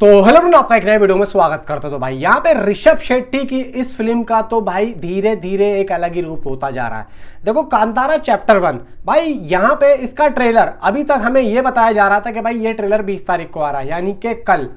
तो hello friend, आपका एक नए वीडियो में स्वागत करता हूं। तो भाई यहाँ पे ऋषभ शेट्टी की इस फिल्म का तो भाई धीरे धीरे एक अलग ही रूप होता जा रहा है। देखो कांतारा चैप्टर 1 भाई यहाँ पे इसका ट्रेलर अभी तक हमें ये बताया जा रहा था कि भाई ये ट्रेलर 20 तारीख को आ रहा है, यानी कि कल।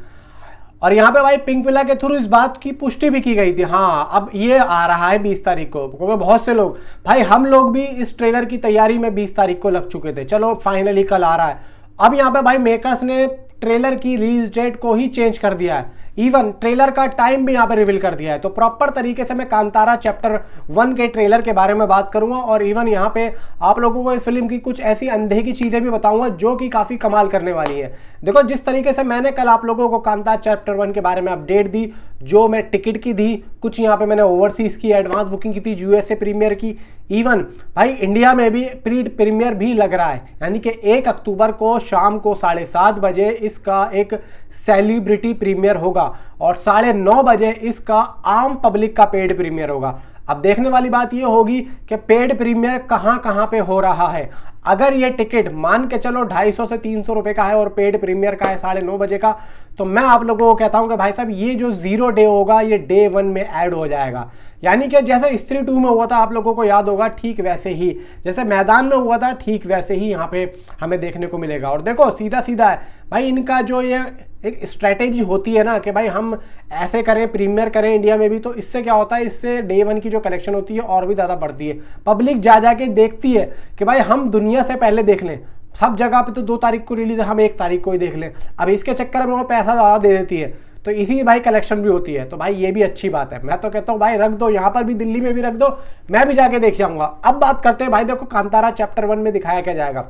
और यहाँ पे भाई पिंक विला के थ्रू इस बात की पुष्टि भी की गई थी, हाँ अब ये आ रहा है 20 तारीख को। क्योंकि बहुत से लोग, भाई हम लोग भी इस ट्रेलर की तैयारी में 20 तारीख को लग चुके थे, चलो फाइनली कल आ रहा है। अब यहाँ पे भाई मेकर्स ने ट्रेलर की रिलीज डेट को ही चेंज कर दिया है, इवन ट्रेलर का टाइम भी यहाँ पे रिवील कर दिया है। तो प्रॉपर तरीके से मैं कांतारा चैप्टर 1 के ट्रेलर के बारे में बात करूंगा और इवन यहाँ पे आप लोगों को इस फिल्म की कुछ ऐसी अनदेखी चीजें भी बताऊंगा जो कि काफी कमाल करने वाली है। देखो जिस तरीके से मैंने कल आप लोगों को कांतारा चैप्टर 1 के बारे में अपडेट दी, जो मैं टिकट की दी, कुछ यहाँ पे मैंने ओवरसीज की एडवांस बुकिंग की थी, यूएसए प्रीमियर की, इवन भाई इंडिया में भी प्री प्रीमियर भी लग रहा है, यानी कि 1 अक्टूबर को शाम को 7:30 बजे इसका एक सेलिब्रिटी प्रीमियर होगा और 9:30 बजे इसका आम पब्लिक का पेड प्रीमियर होगा। अब देखने वाली बात यह होगी कि पेड प्रीमियर कहां पे हो रहा है। अगर ये टिकट मान के चलो 250 से 300 रुपए का है और पेड प्रीमियर का है 9:30 बजे का, तो मैं आप लोगों को कहता हूं कि भाई साहब ये जो 0 डे होगा ये डे 1 में ऐड हो जाएगा। यानी कि जैसे स्त्री 2 में हुआ था, आप लोगों को याद होगा, ठीक वैसे ही, जैसे मैदान में हुआ था ठीक वैसे ही यहाँ पे हमें देखने को मिलेगा। और देखो सीधा सीधा है भाई, इनका जो ये एक स्ट्रैटेजी होती है ना कि भाई हम ऐसे करें, प्रीमियर करें इंडिया में भी, तो इससे क्या होता है, इससे डे 1 की जो कलेक्शन होती है और भी ज़्यादा बढ़ती है। पब्लिक जा जाके देखती है कि भाई हम दुनिया से पहले देख लें। सब जगह पे तो 2 तारीख को रिलीज है, हम 1 तारीख को ही देख लें। अब इसके चक्कर में वो पैसा ज़्यादा दे देती है, तो इसी भाई कलेक्शन भी होती है। तो भाई ये भी अच्छी बात है, मैं तो कहता हूँ भाई रख दो, यहाँ पर भी दिल्ली में भी रख दो, मैं भी जाके देख जाऊंगा। अब बात करते हैं भाई, देखो कांतारा चैप्टर 1 में दिखाया क्या जाएगा।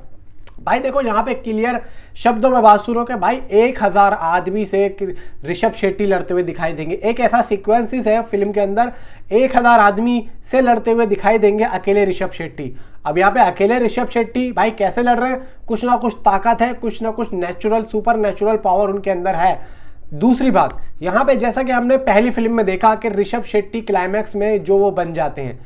भाई देखो यहाँ पे क्लियर शब्दों में बात सुनो कि भाई 1000 आदमी से ऋषभ शेट्टी लड़ते हुए दिखाई देंगे। एक ऐसा सीक्वेंसेस है फिल्म के अंदर, 1000 आदमी से लड़ते हुए दिखाई देंगे अकेले ऋषभ शेट्टी। अब यहाँ पे अकेले ऋषभ शेट्टी भाई कैसे लड़ रहे हैं, कुछ ना कुछ ताकत है, कुछ ना कुछ नेचुरल सुपर नेचुरल पावर उनके अंदर है। दूसरी बात यहाँ पे, जैसा कि हमने पहली फिल्म में देखा कि ऋषभ शेट्टी क्लाइमैक्स में जो वो बन जाते हैं,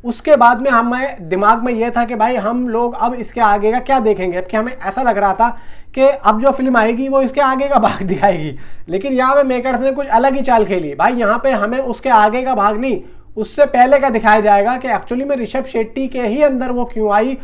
उसके बाद में हमें दिमाग में यह था कि भाई हम लोग अब इसके आगे का क्या देखेंगे। अब कि हमें ऐसा लग रहा था कि अब जो फिल्म आएगी वो इसके आगे का भाग दिखाएगी, लेकिन यहाँ पे मेकर्स ने कुछ अलग ही चाल खेली। भाई यहाँ पे हमें उसके आगे का भाग नहीं, उससे पहले का दिखाया जाएगा कि एक्चुअली में ऋषभ शेट्टी के ही अंदर वो क्यों आई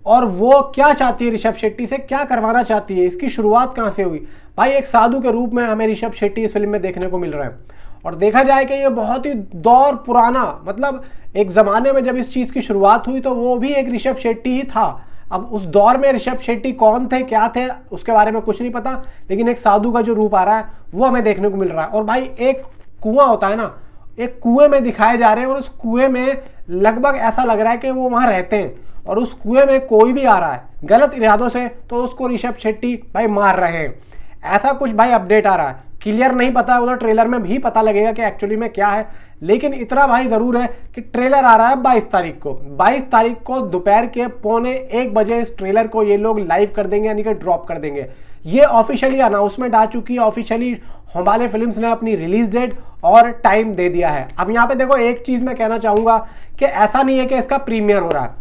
और वो क्या चाहती है, ऋषभ शेट्टी से क्या करवाना चाहती है, इसकी शुरुआत कहाँ से हुई। भाई एक साधु के रूप में हमें ऋषभ शेट्टी इस फिल्म में देखने को मिल रहा है। और देखा जाए कि ये बहुत ही दौर पुराना, मतलब एक ज़माने में जब इस चीज़ की शुरुआत हुई तो वो भी एक ऋषभ शेट्टी ही था। अब उस दौर में ऋषभ शेट्टी कौन थे, क्या थे, उसके बारे में कुछ नहीं पता, लेकिन एक साधु का जो रूप आ रहा है वो हमें देखने को मिल रहा है। और भाई एक कुआं होता है ना, एक कुएं में दिखाए जा रहे हैं और उस कुएं में लगभग ऐसा लग रहा है कि वो वहाँ रहते हैं और उस कुएं में कोई भी आ रहा है गलत इरादों से तो उसको ऋषभ शेट्टी भाई मार रहे हैं। ऐसा कुछ भाई अपडेट आ रहा है, क्लियर नहीं पता है, उधर ट्रेलर में भी पता लगेगा कि एक्चुअली में क्या है। लेकिन इतना भाई जरूर है कि ट्रेलर आ रहा है 22 तारीख को। 22 तारीख को दोपहर के 12:45 बजे इस ट्रेलर को ये लोग लाइव कर देंगे, यानी कि ड्रॉप कर देंगे। ये ऑफिशियली अनाउंसमेंट आ चुकी है, ऑफिशियली हमारे फिल्म्स ने अपनी रिलीज डेट और टाइम दे दिया है। अब यहाँ पे देखो एक चीज मैं कहना चाहूंगा कि ऐसा नहीं है कि इसका प्रीमियर हो रहा है,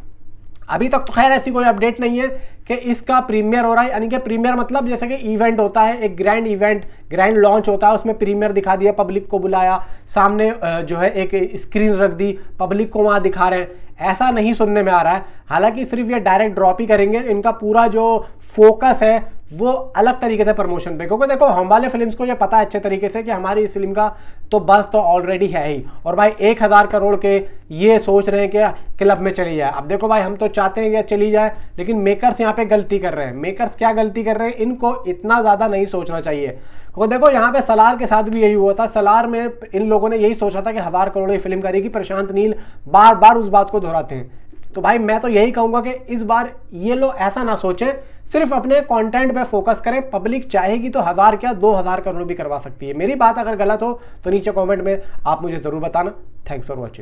अभी तक तो खैर ऐसी कोई अपडेट नहीं है कि इसका प्रीमियर हो रहा है। यानी कि प्रीमियर मतलब जैसे कि इवेंट होता है, एक ग्रैंड इवेंट, ग्रैंड लॉन्च होता है, उसमें प्रीमियर दिखा दिया, पब्लिक को बुलाया, सामने जो है एक स्क्रीन रख दी, पब्लिक को वहाँ दिखा रहे हैं, ऐसा नहीं सुनने में आ रहा है। हालांकि सिर्फ ये डायरेक्ट ड्रॉप ही करेंगे, इनका पूरा जो फोकस है वो अलग तरीके से प्रमोशन पे, क्योंकि देखो हम वाले फिल्म्स को ये पता है अच्छे तरीके से कि हमारी इस फिल्म का तो बस तो ऑलरेडी है ही, और भाई 1000 करोड़ के ये सोच रहे हैं कि क्लब में चली जाए। अब देखो भाई हम तो चाहते हैं कि चली जाए, लेकिन मेकर्स यहाँ पे गलती कर रहे हैं। मेकर्स क्या गलती कर रहे हैं, इनको इतना ज़्यादा नहीं सोचना चाहिए। क्योंकि देखो यहाँ पे सलार के साथ भी यही हुआ था, सलार में इन लोगों ने यही सोचा था कि 1000 करोड़ की फिल्म करेगी, प्रशांत नील बार बार उस बात को दोहराते हैं। तो भाई मैं तो यही कहूंगा कि इस बार ये लोग ऐसा ना सोचें, सिर्फ अपने कंटेंट पे फोकस करें। पब्लिक चाहेगी तो 1000 क्या 2000 करोड़ भी करवा सकती है। मेरी बात अगर गलत हो तो नीचे कमेंट में आप मुझे जरूर बताना। Thanks for watching.